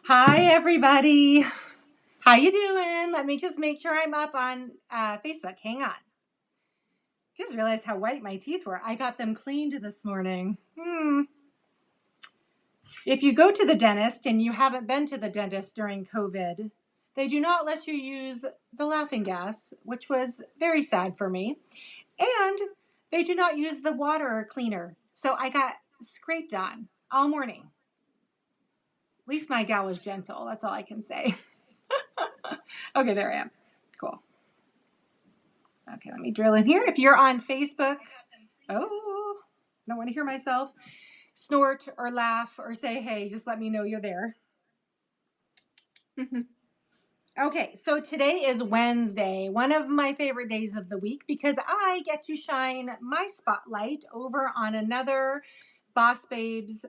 Hi, everybody. How you doing? Let me just make sure I'm up on Facebook. Hang on. Just realized how white my teeth were. I got them cleaned this morning. If you go to the dentist and you haven't been to the dentist during COVID, they do not let you use the laughing gas, which was very sad for me. And they do not use the water cleaner. So I got scraped on all morning. At least my gal was gentle. That's all I can say. Okay, there I am. Cool. Okay, let me drill in here. If you're on Facebook, oh, don't want to hear myself snort or laugh or say, hey, just let me know you're there. Okay, so today is Wednesday, one of my favorite days of the week because I get to shine my spotlight over on another Boss Babes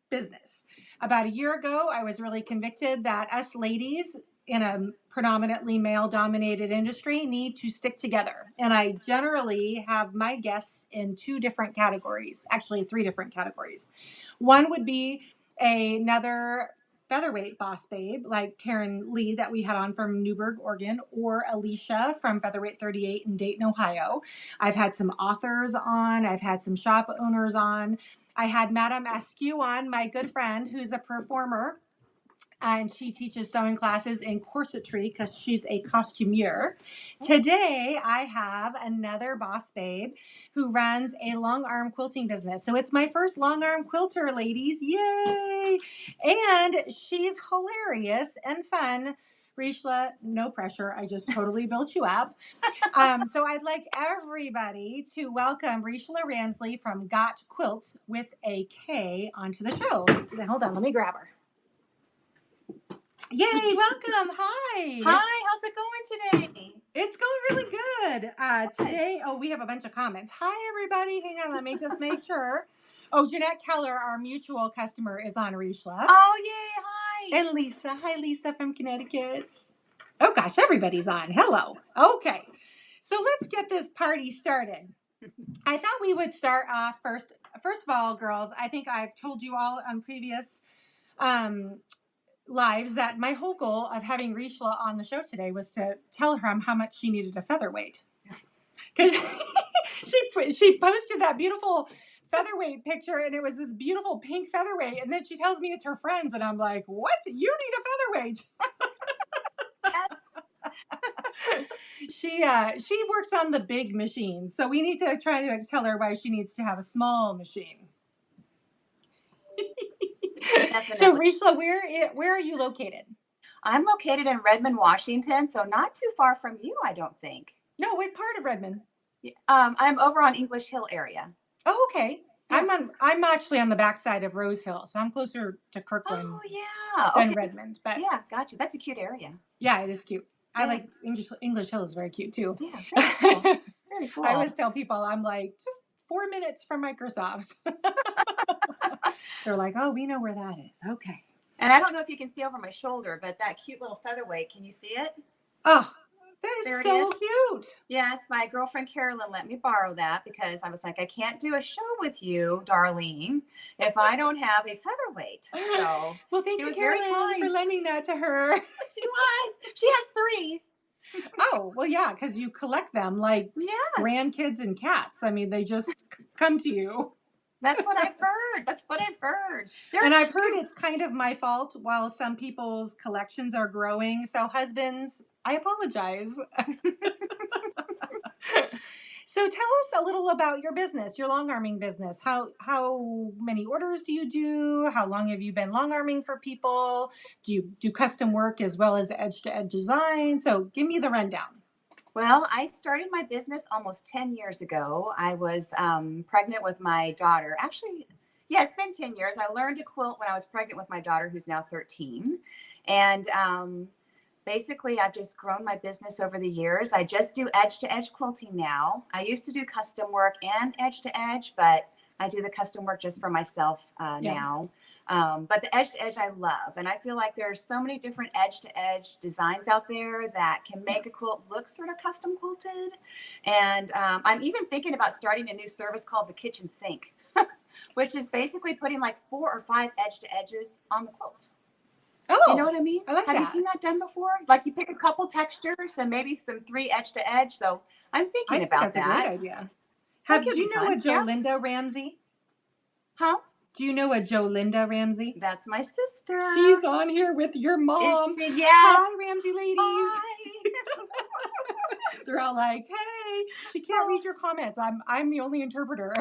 business. About a year ago, I was really convicted that us ladies in a predominantly male-dominated industry need to stick together. And I generally have my guests in two different categories, actually three different categories. One would be another featherweight boss babe like Karen Lee that we had on from Newburgh, Oregon, or Alicia from Featherweight 38 in Dayton, Ohio. I've had some authors on. I've had some shop owners on. I had Madame Askew on, my good friend, who's a performer, and she teaches sewing classes in corsetry because she's a costumier. Today, I have another boss babe who runs a long-arm quilting business. So it's my first long-arm quilter, ladies. Yay! And she's hilarious and fun. Richla, no pressure. I just totally built you up. So I'd like everybody to welcome Richla Ramsley from Got Quilts with a K onto the show. Hold on, let me grab her. Yay, welcome. Hi. Hi, how's it going today? It's going really good. Today, we have a bunch of comments. Hi, everybody. Hang on, let me just make sure. Oh, Jeanette Keller, our mutual customer, is on Richla. Oh, yay, hi. And Lisa. Hi, Lisa from Connecticut. Oh, gosh, everybody's on. Hello. Okay, so let's get this party started. I thought we would start off first. First of all, girls, I think I've told you all on previous lives that my whole goal of having Richla on the show today was to tell her how much she needed a featherweight. Because she posted that beautiful featherweight picture and it was this beautiful pink featherweight, and then she tells me it's her friends and I'm like, what? You need a featherweight. She works on the big machine, so we need to try to tell her why she needs to have a small machine. So Richla, where are you located? I'm located in Redmond, Washington, so not too far from you, I don't think. No, what part of Redmond? I'm over on English Hill area. Oh, okay. Yeah. I'm actually on the backside of Rose Hill, so I'm closer to Kirkland. Oh, yeah. Than Redmond, but yeah, got you. That's a cute area. Yeah, it is cute. Yeah. I like English Hill is very cute too. Yeah, very cool. Very cool. I always tell people I'm like just 4 minutes from Microsoft. They're like, oh, we know where that is. Okay. And I don't know if you can see over my shoulder, but that cute little featherweight, can you see it? Oh, that is so cute. Yes, my girlfriend Carolyn let me borrow that because I was like, I can't do a show with you, Darlene, if I don't have a featherweight. So, well, thank you, Carolyn, for lending that to her. She was. She has 3. Oh, well, yeah, because you collect them like grandkids and cats. I mean, they just come to you. That's what I've heard. That's what I've heard. And I've heard it's kind of my fault while some people's collections are growing. So husbands, I apologize. So tell us a little about your business, your long-arming business. How many orders do you do? How long have you been long-arming for people? Do you do custom work as well as edge-to-edge design? So give me the rundown. Well, I started my business almost 10 years ago. I was pregnant with my daughter. Actually, yeah, it's been 10 years. I learned to quilt when I was pregnant with my daughter, who's now 13. And basically, I've just grown my business over the years. I just do edge-to-edge quilting now. I used to do custom work and edge-to-edge, but I do the custom work just for myself now. But the edge-to-edge I love. And I feel like there's so many different edge-to-edge designs out there that can make a quilt look sort of custom quilted. And I'm even thinking about starting a new service called the kitchen sink, which is basically putting like 4 or 5 edge-to-edges on the quilt. You know Oh, what I mean? I like Have you that. seen that done before? Like you pick a couple textures and maybe some 3 edge to edge. So I'm I thinking think about that's a great that. idea. That Do could be you know a fun. Yeah. Jolinda Ramsey? Huh? Do you know a Jolinda Ramsey? That's my sister. She's on here with your Is mom. she? Yes. Hi, Ramsey ladies. Hi. They're all like, "Hey, she can't read your comments. I'm the only interpreter."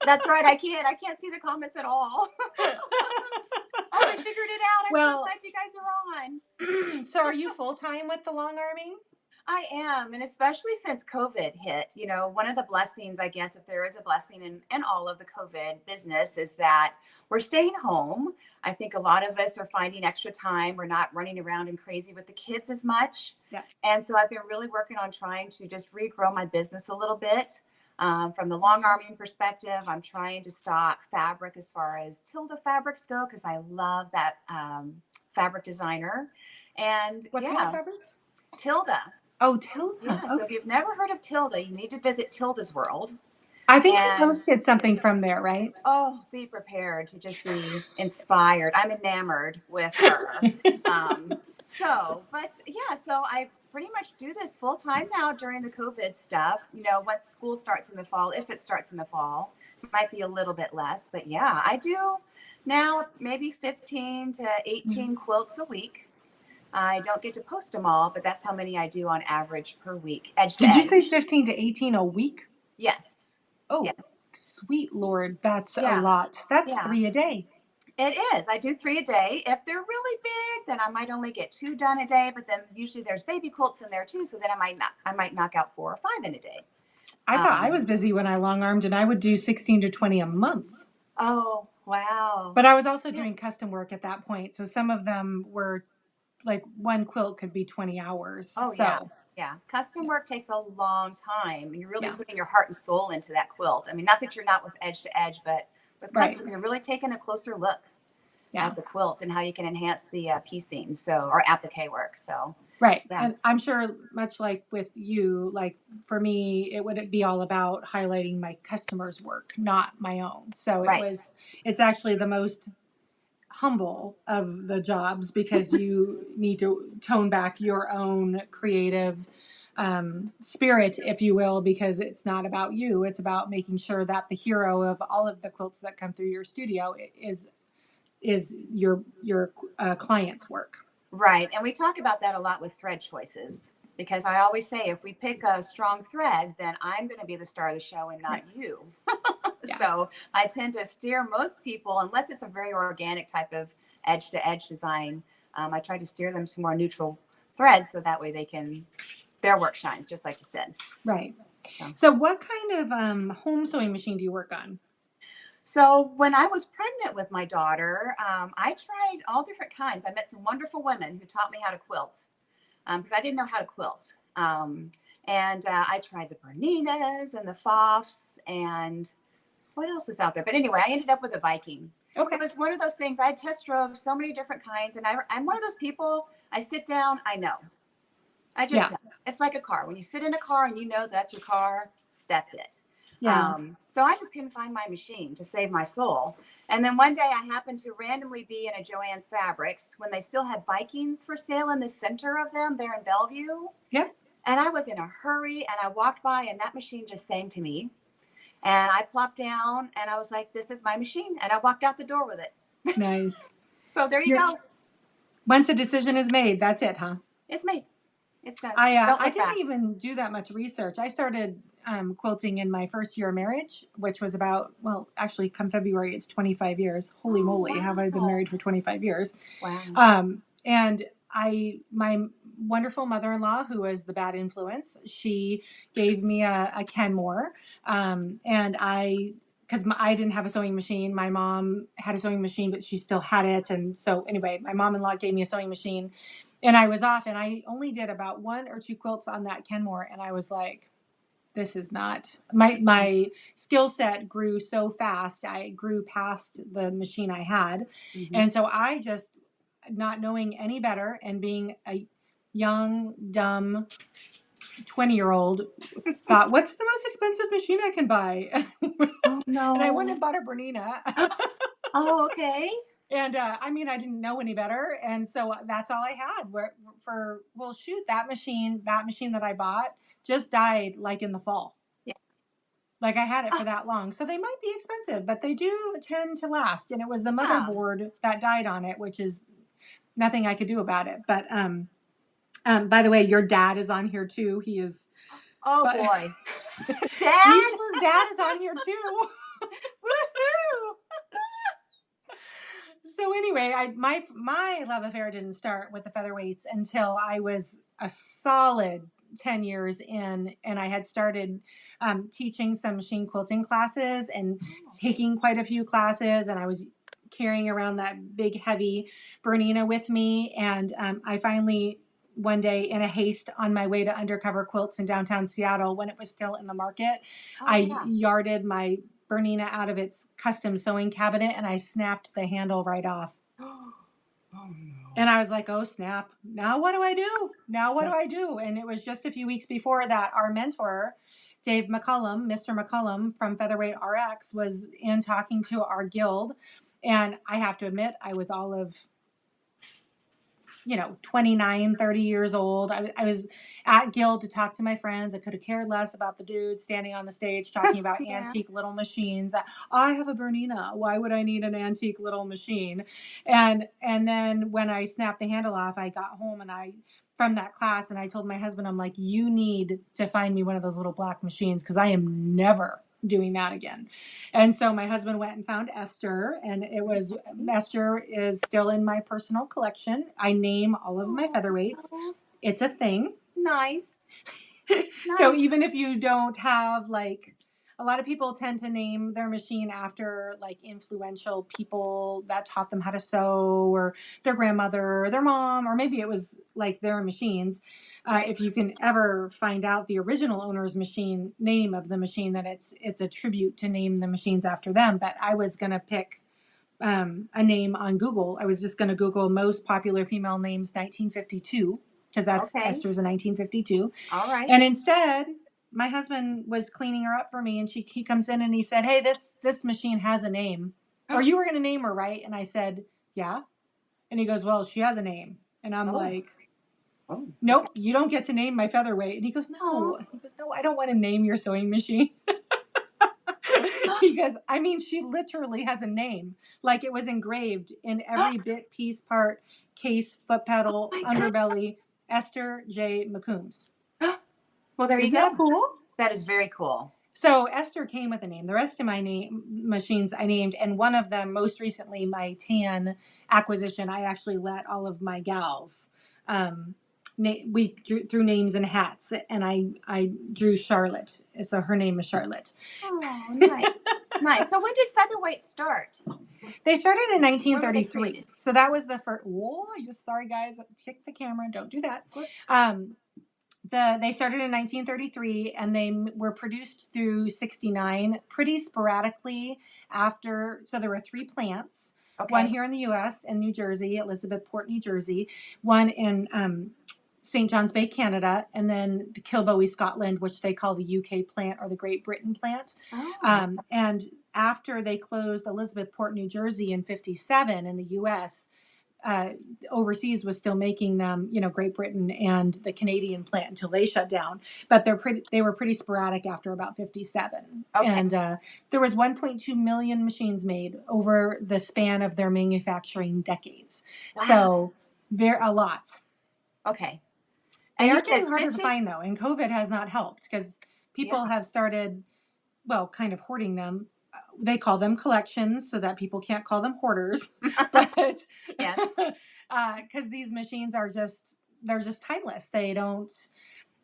That's right. I can't see the comments at all. Oh, they figured it out. I'm so Well, glad you guys are on. so are you full time with the long arming? I am. And especially since COVID hit, one of the blessings, I guess, if there is a blessing in all of the COVID business, is that we're staying home. I think a lot of us are finding extra time. We're not running around and crazy with the kids as much. Yeah. And so I've been really working on trying to just regrow my business a little bit. From the long arming perspective, I'm trying to stock fabric as far as Tilda fabrics go because I love that fabric designer. And What kind of fabrics? Tilda. Oh, Tilda. Yeah, so if you've never heard of Tilda, you need to visit Tilda's World. I think you And posted something from there, right? oh, be prepared to just be inspired. I'm enamored with her. But yeah, so I pretty much do this full time now during the COVID stuff. Once school starts in the fall, if it starts in the fall, might be a little bit less. But yeah, I do now maybe 15 to 18 quilts a week. I don't get to post them all, but that's how many I do on average per week, edge to Did you edge. say 15 to 18 a week? Yes. Oh, Yes. sweet Lord, that's a Yeah. lot. That's Yeah. 3 a day. It is. I do 3 a day. If they're really big, then I might only get 2 done a day. But then usually there's baby quilts in there too, so then I might knock out 4 or 5 in a day. I thought I was busy when I long armed, and I would do 16 to 20 a month. Oh wow! But I was also doing custom work at that point, so some of them were like one quilt could be 20 hours. Oh so. yeah. Custom work takes a long time. You're really Yeah. putting your heart and soul into that quilt. I mean, not that you're not with edge to edge, but with Right. custom, you're really taking a closer look Yeah. at the quilt and how you can enhance the piecing, or applique work. So Right. yeah. And I'm sure much like with you, like for me, it would be all about highlighting my customers' work, not my own. So Right. it's actually the most humble of the jobs because you need to tone back your own creative spirit, if you will, because it's not about you. It's about making sure that the hero of all of the quilts that come through your studio is your client's work. Right. And we talk about that a lot with thread choices because I always say if we pick a strong thread, then I'm going to be the star of the show and not Right. you. Yeah. So I tend to steer most people, unless it's a very organic type of edge to edge design, I try to steer them to more neutral threads so that way their work shines, just like you said. Right. So what kind of home sewing machine do you work on? So when I was pregnant with my daughter, I tried all different kinds. I met some wonderful women who taught me how to quilt because I didn't know how to quilt. I tried the Berninas and the Fofs and what else is out there? But anyway, I ended up with a Viking. Okay. It was one of those things. I test drove so many different kinds, and I'm one of those people. I sit down, I know. I just know. It's like a car. When you sit in a car and you know that's your car, that's it. Yeah. So I just couldn't find my machine to save my soul. And then one day I happened to randomly be in a Joann's Fabrics when they still had Vikings for sale in the center of them there in Bellevue. Yep. And I was in a hurry and I walked by and that machine just sang to me. And I plopped down and I was like, this is my machine. And I walked out the door with it. Nice. So there you go. Once a decision is made, that's it, huh? It's made. It's done. I didn't even do that much research. I started quilting in my first year of marriage, which was actually come February, it's 25 years. Holy moly, wow. have I been married for 25 years. Wow. And my wonderful mother-in-law, who was the bad influence, she gave me a Kenmore. And because I didn't have a sewing machine. My mom had a sewing machine, but she still had it. And so anyway, my mom-in-law gave me a sewing machine and I was off and I only did about 1 or 2 quilts on that Kenmore. And I was like, this is not, my skill set grew so fast. I grew past the machine I had. Mm-hmm. And so I just, not knowing any better and being a young, dumb 20-year-old, thought, what's the most expensive machine I can buy? Oh, no. And I went and bought a Bernina. Oh, okay. And I mean, I didn't know any better, and so that's all I had. Well, shoot, that machine that I bought just died like in the fall. Yeah. Like I had it for Ah, that long, so they might be expensive, but they do tend to last. And it was the yeah. motherboard that died on it, which is nothing I could do about it. But by the way, your dad is on here too. He is, Oh but boy. Dad. Rishla's dad is on here too. Woohoo. So anyway, my love affair didn't start with the featherweights until I was a solid 10 years in, and I had started teaching some machine quilting classes and taking quite a few classes, and I was carrying around that big heavy Bernina with me. And I finally, one day in a haste on my way to Undercover Quilts in downtown Seattle when it was still in the market, Oh I yeah. yarded my Bernina out of its custom sewing cabinet and I snapped the handle right off. Oh no. And I was like, oh snap, now what do I do? Now what do That's I do? And it was just a few weeks before that our mentor, Dave McCullum, Mr. McCullum from Featherweight RX, was in talking to our guild. And I have to admit, I was all of 29, 30 years old. I was at Guild to talk to my friends. I could have cared less about the dude standing on the stage talking about yeah. antique little machines. I have a Bernina. Why would I need an antique little machine? And then when I snapped the handle off, I got home and from that class, and I told my husband, I'm like, you need to find me one of those little black machines because I am never doing that again. And so my husband went and found Esther, and Esther is still in my personal collection. I name all of my featherweights. Oh, It's a thing. nice. So Nice. even if you don't have like, a lot of people tend to name their machine after like influential people that taught them how to sew, or their grandmother or their mom, or maybe it was like their machines. Right. If you can ever find out the original owner's machine name of the machine, that it's a tribute to name the machines after them. But I was gonna pick a name on Google. I was just gonna Google most popular female names 1952, because that's Okay. Esther's a 1952. All right. And instead, my husband was cleaning her up for me, and he comes in and he said, "Hey, this machine has a name. Or you were going to name her, right?" And I said, "Yeah." And he goes, "Well, she has a name." And I'm Oh. like, Oh. "Nope, you don't get to name my featherweight." And he goes, "No." Aw. He goes, "No, I don't want to name your sewing machine." He goes, "I mean, she literally has a name. Like it was engraved in every bit, piece, part, case, foot pedal, My God. underbelly, Esther J. McCombs." Well, there you Isn't go. that cool? That is very cool. So Esther came with a name. The rest of my machines I named, and one of them, most recently, my tan acquisition, I actually let all of my gals. We drew names and hats, and I drew Charlotte, so her name is Charlotte. Oh, nice. Nice. So when did Featherweight start? They started in Where were they 1933, created? so that was the first. Whoa! Sorry guys, kick the camera. Don't do that. Whoops. They started in 1933 and they were produced through 69 pretty sporadically after. So there were 3 plants, Okay. one here in the US in New Jersey, Elizabethport, New Jersey, one in St. John's Bay, Canada, and then the Kilbowie, Scotland, which they call the UK plant or the Great Britain plant. Oh. And after they closed Elizabethport, New Jersey in 57 in the US, overseas was still making them, Great Britain and the Canadian plant until they shut down. But they were pretty sporadic after about 57. Okay. And there was 1.2 million machines made over the span of their manufacturing decades. Wow. So a lot. Okay. And you they're getting said harder 50? to find though, and COVID has not helped because people have started, kind of hoarding them. They call them collections so that people can't call them hoarders, but Yes. because these machines they're just timeless. They don't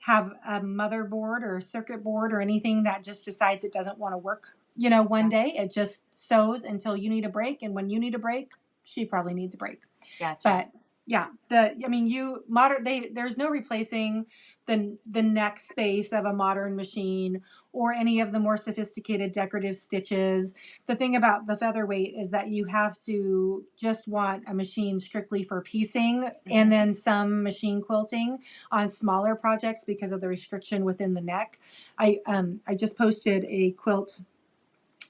have a motherboard or a circuit board or anything that just decides it doesn't want to work. One day it just sews until you need a break, and when you need a break, she probably needs a break. Gotcha. But yeah, there's no replacing the neck space of a modern machine or any of the more sophisticated decorative stitches. The thing about the featherweight is that you have to just want a machine strictly for piecing, and then some machine quilting on smaller projects because of the restriction within the neck. I just posted a quilt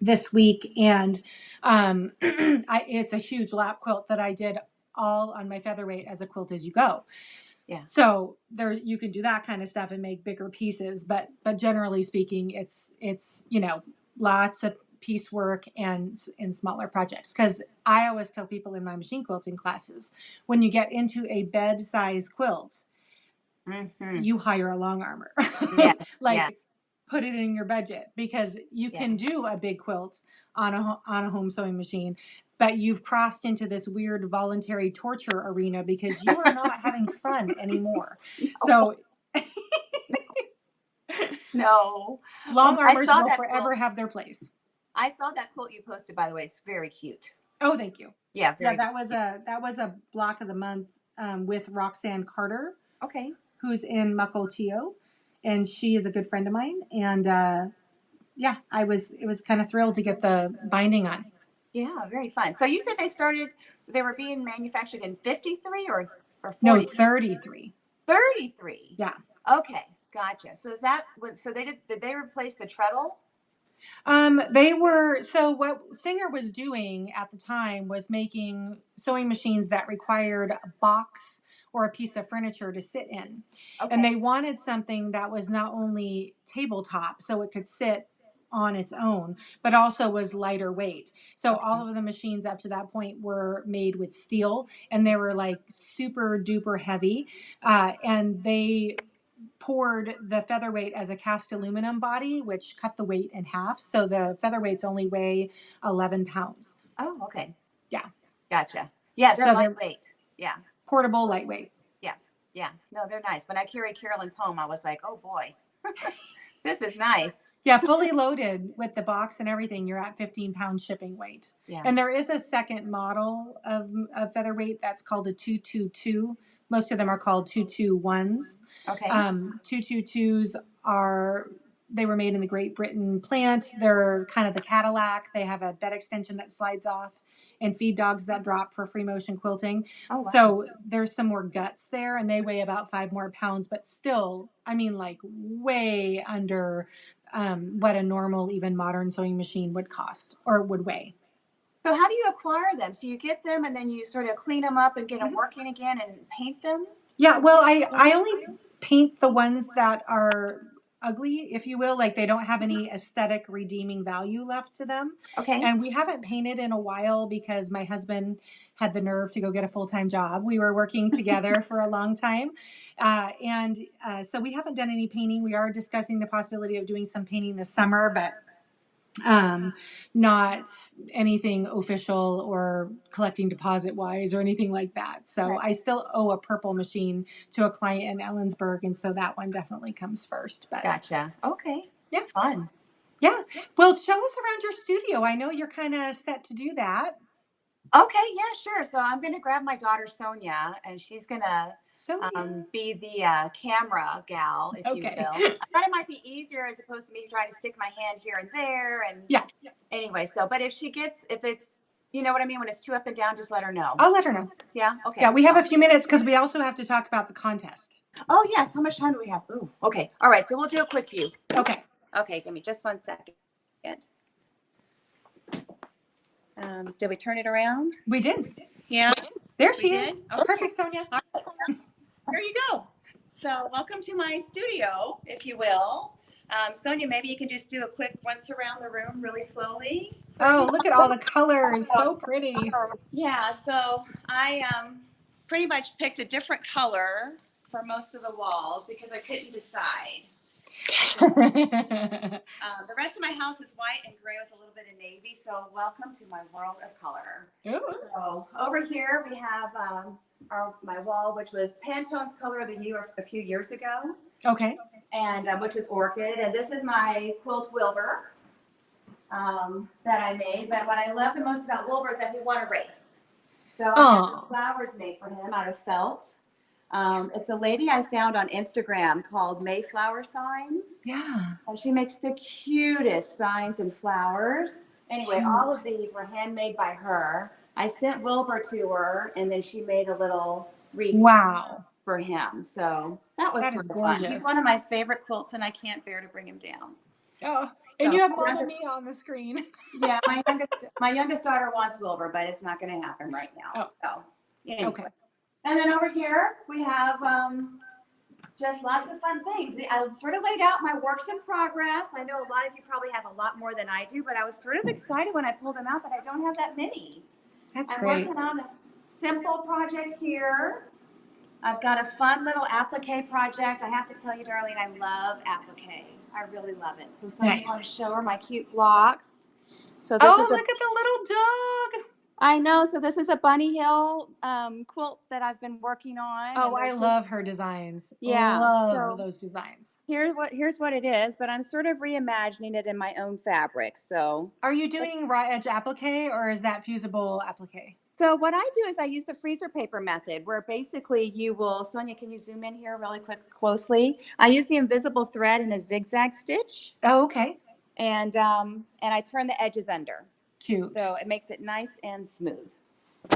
this week, and it's a huge lap quilt that I did all on my Featherweight as a quilt as you go. Yeah. So there you can do that kind of stuff and make bigger pieces, but generally speaking, it's lots of piecework and in smaller projects. Because I always tell people in my machine quilting classes, when you get into a bed size quilt, you hire a long armor. Yeah. Like, Yeah. put it in your budget, because you Yeah. can do a big quilt on a home sewing machine, but you've crossed into this weird voluntary torture arena because you are not having fun anymore. So No. long I armors saw will that forever quilt. have their place. I saw that quilt you posted, by the way. It's very cute. Oh, thank you. Yeah, Yeah, very that was a block of the month, with Roxanne Carter, okay. who's in Mukilteo, and she is a good friend of mine. And yeah, it was kind of thrilled to get the binding on. Yeah, very fun. So you said they were being manufactured in 53 or No, 40? 33. 33. Yeah. Okay, gotcha. So is that what, so did they replace the treadle? They were, so what Singer was doing at the time was making sewing machines that required a box or a piece of furniture to sit in. Okay. And they wanted something that was not only tabletop, so it could sit on its own, but also was lighter weight. So Okay. all of the machines up to that point were made with steel, and they were like super duper heavy. And they poured the Featherweight as a cast aluminum body, which cut the weight in half. So the Featherweights only weigh 11 pounds. Oh, okay. Yeah. Gotcha. Yeah, they're So they're lightweight. Yeah. portable, lightweight. Yeah. Yeah. No, they're nice. When I carried Carolyn's home, I was like, oh boy, this is nice. Yeah, fully loaded with the box and everything, you're at 15-pound shipping weight. Yeah. And there is a second model of Featherweight that's called a 222. Most of them are called 221s. Okay. 222s they were made in the Great Britain plant. They're kind of the Cadillac. They have a bed extension that slides off and feed dogs that drop for free motion quilting. Oh, wow. So there's some more guts there, and they weigh about 5 more pounds, but still, I mean, like way under what a normal, even modern sewing machine would cost or would weigh. So how do you acquire them? So you get them and then you sort of clean them up and get them working again and paint them? Yeah, well, I only paint the ones that are ugly, if you will, like they don't have any aesthetic redeeming value left to them. Okay. And we haven't painted in a while because my husband had the nerve to go get a full-time job. We were working together for a long time. So we haven't done any painting. We are discussing the possibility of doing some painting this summer, but not anything official or collecting deposit wise or anything like that. So Right. I still owe a purple machine to a client in Ellensburg, and so that one definitely comes first. But Gotcha. Okay. yeah, Fun. yeah. Well, show us around your studio. I know you're kind of set to do that. Okay, yeah, sure. So I'm going to grab my daughter Sonia, and she's going to So be the camera gal, if you okay. will. I thought it might be easier as opposed to me trying to stick my hand here and there. And Yeah. anyway, so but if it's, you know what I mean, when it's too up and down, just let her know. I'll let her know. Yeah. Okay. Yeah, we have a few minutes because we also have to talk about the contest. Oh yes. How much time do we have? Ooh. Okay. All right. So we'll do a quick few. Okay. Okay. Give me just 1 second. Did we turn it around? We did. Yeah. There she We is. did? Okay. Perfect, Sonia. Here you go. So welcome to my studio, if you will. Sonia, maybe you can just do a quick once around the room really slowly. Oh, look at all the colors. So pretty. Yeah, so I pretty much picked a different color for most of the walls because I couldn't decide. The rest of my house is white and gray with a little bit of navy, so welcome to my world of color. Ooh. So over here we have my wall, which was Pantone's color of the year a few years ago. Okay. And which was Orchid. And this is my quilt Wilbur that I made. But what I love the most about Wilbur is that he won a race. So I have the flowers made for him out of felt. It's a lady I found on Instagram called Mayflower Signs. Yeah. And she makes the cutest signs and flowers. Anyway, all of these were handmade by her. I sent Wilbur to her, and then she made a little wreath for him. So that was sort of fun. He's one of my favorite quilts, and I can't bear to bring him down. Oh, And So you have Mama Mia on the screen. yeah, my youngest daughter wants Wilbur, but it's not going to happen right now. Oh. So anyway. Okay. And then over here we have just lots of fun things. I sort of laid out my works in progress. I know a lot of you probably have a lot more than I do, but I was sort of excited when I pulled them out that I don't have that many. That's I'm great. working on a simple project here. I've got a fun little applique project. I have to tell you, Darlene, I love applique. I really love it. So I want to show her my cute blocks. So this is look at the little dog. I know. So this is a Bunny Hill quilt that I've been working on. Oh, I love her designs. Yeah, Love those designs. Here's what it is, but I'm sort of reimagining it in my own fabric. So are you doing raw edge applique or is that fusible applique? So what I do is I use the freezer paper method where basically you will, Sonia, can you zoom in here really quick, closely? I use the invisible thread in a zigzag stitch. Oh, okay. And I turn the edges under. Cute. So it makes it nice and smooth.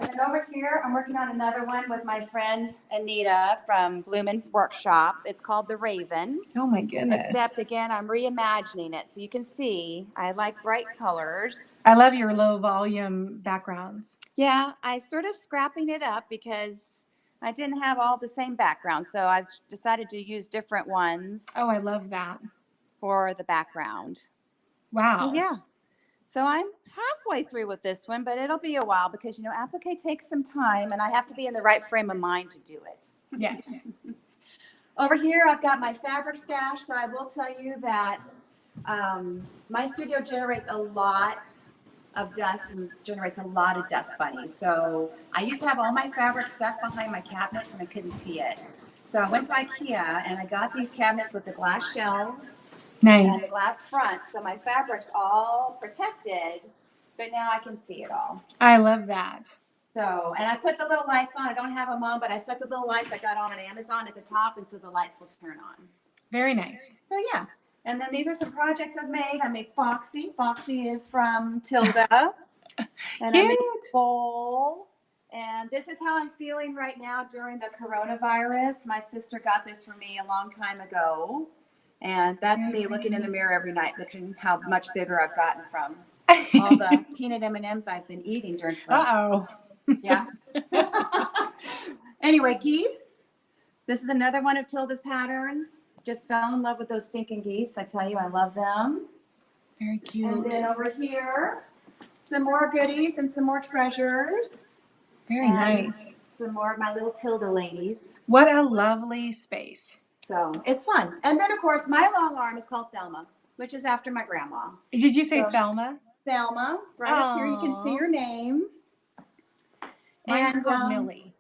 And then over here, I'm working on another one with my friend Anita from Bloomin' Workshop. It's called the Raven. Oh my goodness. Except again, I'm reimagining it. So you can see, I like bright colors. I love your low volume backgrounds. Yeah, I'm sort of scrapping it up because I didn't have all the same background. So I've decided to use different ones. Oh, I love that. For the background. Wow. So, yeah. So I'm halfway through with this one, but it'll be a while because, you know, applique takes some time and I have to be in the right frame of mind to do it. Yes. Over here, I've got my fabric stash. So I will tell you that my studio generates a lot of dust and generates a lot of dust bunnies. So I used to have all my fabric stuck behind my cabinets and I couldn't see it. So I went to IKEA and I got these cabinets with the glass shelves. Nice. And the glass front. So my fabric's all protected, but now I can see it all. I love that. So, and I put the little lights on. I don't have them on, but I stuck the little lights I got on Amazon at the top, and so the lights will turn on. Very nice. So yeah. And then these are some projects I've made. I made Foxy. Foxy is from Tilda. And Cute. I made a bowl. And this is how I'm feeling right now during the coronavirus. My sister got this for me a long time ago. And that's me looking in the mirror every night, looking how much bigger I've gotten from all the peanut M&Ms I've been eating during Uh-oh. Yeah. Anyway, geese. This is another one of Tilda's patterns. Just fell in love with those stinking geese. I tell you, I love them. Very cute. And then over here, some more goodies and some more treasures. Very nice. Some more of my little Tilda ladies. What a lovely space. So it's fun. And then, of course, my long arm is called Thelma, which is after my grandma. Did you say Thelma? Thelma. Right up here, you can see her name. Mine's called Millie.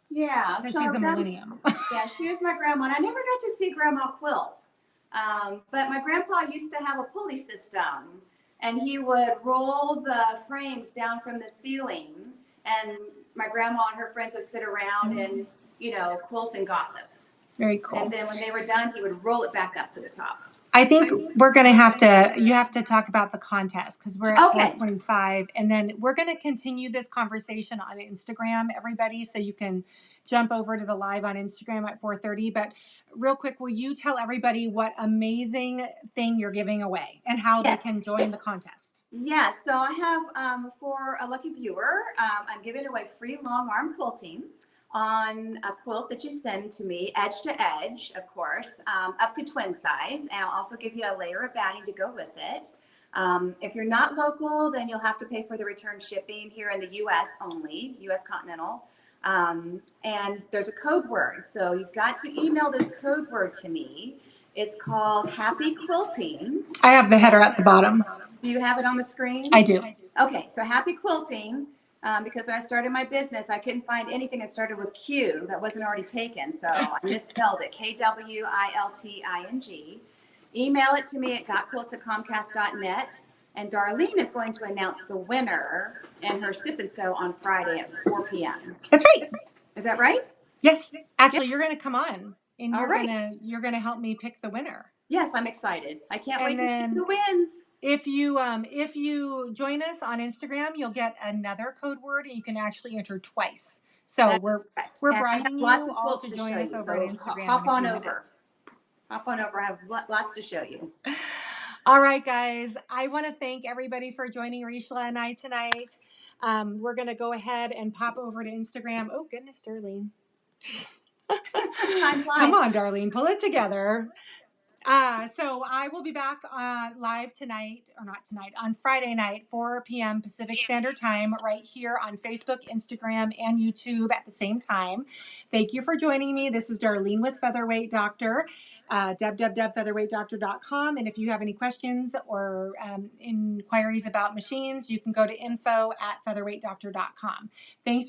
Yeah. So she's a millennium. Yeah, she was my grandma. And I never got to see Grandma quilt. But my grandpa used to have a pulley system. And he would roll the frames down from the ceiling. And my grandma and her friends would sit around and, you know, quilt and gossip. Very cool. And then when they were done, he would roll it back up to the top. I think we're going to you have to talk about the contest because we're at 425. And then we're going to continue this conversation on Instagram, everybody. So you can jump over to the live on Instagram at 4:30. But real quick, will you tell everybody what amazing thing you're giving away and how they can join the contest? Yes. So I have, for a lucky viewer, I'm giving away free long arm quilting on a quilt that you send to me, edge to edge, of course, up to twin size. And I'll also give you a layer of batting to go with it. If you're not local, then you'll have to pay for the return shipping here in the U.S. only, U.S. continental. And there's a code word. So you've got to email this code word to me. It's called Happy Quilting. I have the header at the bottom. Do you have it on the screen? I do. Okay, so Happy Quilting. Because when I started my business, I couldn't find anything that started with Q that wasn't already taken. So I misspelled it, Kwilting. Email it to me at gotquilts@comcast.net. And Darlene is going to announce the winner in her Sip and Sew on Friday at 4 p.m. That's right. Is that right? Yes. Actually, you're going to come on and you're going to help me pick the winner. Yes, I'm excited. I can't wait to see who wins. If you join us on Instagram, you'll get another code word, and you can actually enter twice. So we're bribing you all to join us over on Instagram. Hop on over. Hop on over. I have lots to show you. All right, guys. I want to thank everybody for joining Richla and I tonight. We're going to go ahead and pop over to Instagram. Oh, goodness, Darlene. Time flies. Come on, Darlene, pull it together. So I will be back live tonight, or not tonight, on Friday night, 4 p.m. Pacific Standard Time, right here on Facebook, Instagram, and YouTube at the same time. Thank you for joining me. This is Darlene with Featherweight Doctor, www.featherweightdoctor.com. And if you have any questions or inquiries about machines, you can go to info@featherweightdoctor.com. Thanks